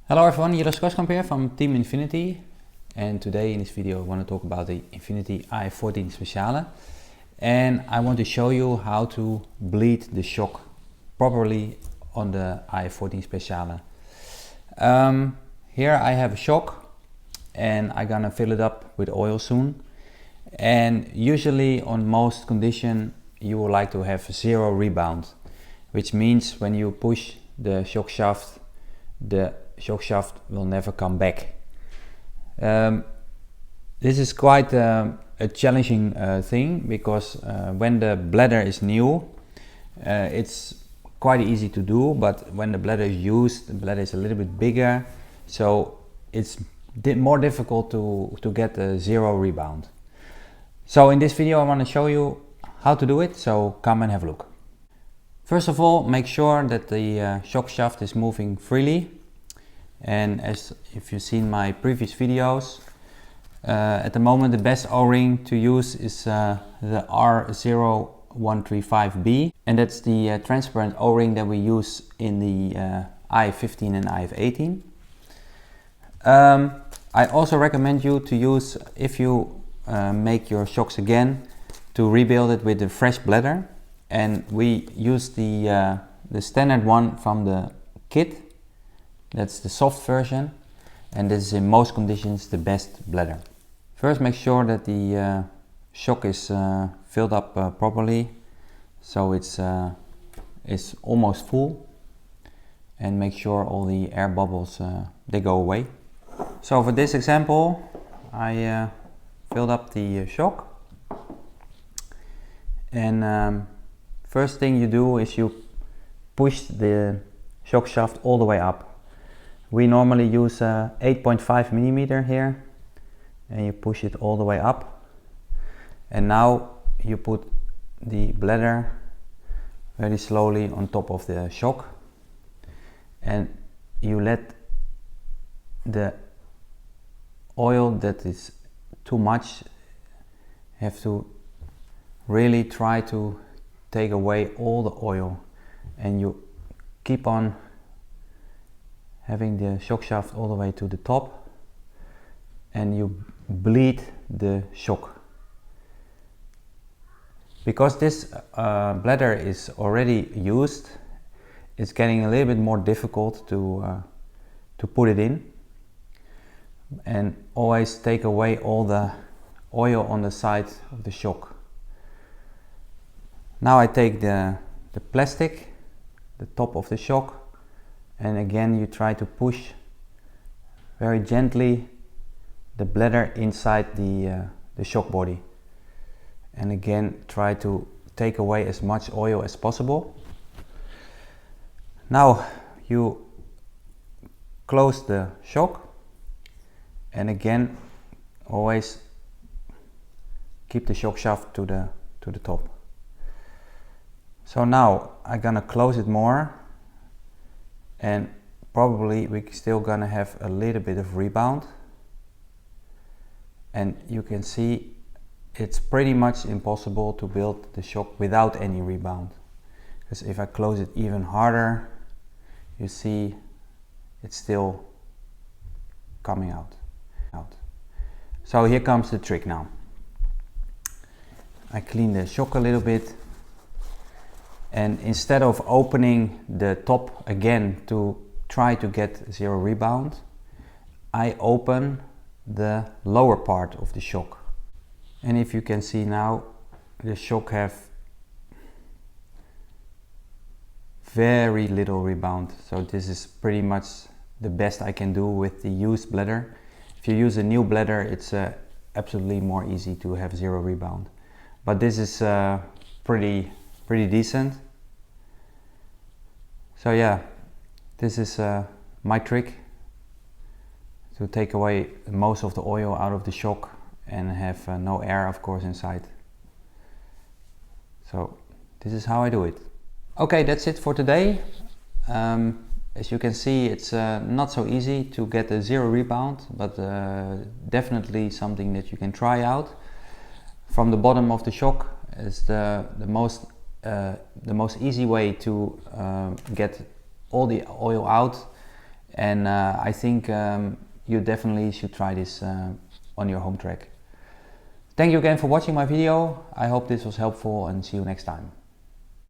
Hello everyone, Jilles Groskamp here from Team Infinity, and today in this video I want to talk about the Infinity IF14 SPEC1ALE, and I want to show you how to bleed the shock properly on the IF14 SPEC1ALE. Here I have a shock and I'm gonna fill it up with oil soon, and usually on most conditions you would like to have zero rebound, which means when you push the shock shaft, the shock shaft will never come back. This is quite a challenging thing because when the bladder is new, it's quite easy to do, but when the bladder is used, the bladder is a little bit bigger, so it's more difficult to get a zero rebound. So in this video I want to show you how to do it, so come and have a look. First of all, make sure that the shock shaft is moving freely. And as if you've seen my previous videos, at the moment the best O-ring to use is the R0135B, and that's the transparent O-ring that we use in the IF15 and IF18. I also recommend you to use, if you make your shocks again, to rebuild it with a fresh bladder, and we use the standard one from the kit. That's the soft version, and this is in most conditions the best bladder. First, make sure that the shock is filled up properly, so it's almost full, and make sure all the air bubbles they go away. So for this example, I filled up the shock, and first thing you do is you push the shock shaft all the way up. We normally use 8.5 millimeter here, and you push it all the way up, and now you put the bladder very slowly on top of the shock, and you let the oil that is too much have to really try to take away all the oil, and you keep on having the shock shaft all the way to the top, and you bleed the shock. Because this bladder is already used, it's getting a little bit more difficult to put it in, and always take away all the oil on the side of the shock. Now I take the plastic, the top of the shock, and again you try to push very gently the bladder inside the shock body, and again try to take away as much oil as possible. Now you close the shock, and again always keep the shock shaft to the top. So now I'm gonna close it more, and probably we're still gonna have a little bit of rebound, and you can see it's pretty much impossible to build the shock without any rebound, because if I close it even harder, you see it's still coming out. So here comes the trick now. I clean the shock a little bit, and instead of opening the top again to try to get zero rebound, I open the lower part of the shock. And if you can see now, the shock have very little rebound. So this is pretty much the best I can do with the used bladder. If you use a new bladder, it's absolutely more easy to have zero rebound. But this is pretty decent. So yeah, this is my trick to take away most of the oil out of the shock and have no air, of course, inside. So this is how I do it. Okay, that's it for today. As you can see, it's not so easy to get a zero rebound, but definitely something that you can try out. From the bottom of the shock is the most easy way to get all the oil out and I think you definitely should try this on your home track. Thank you again for watching my video. I hope this was helpful, and see you next time.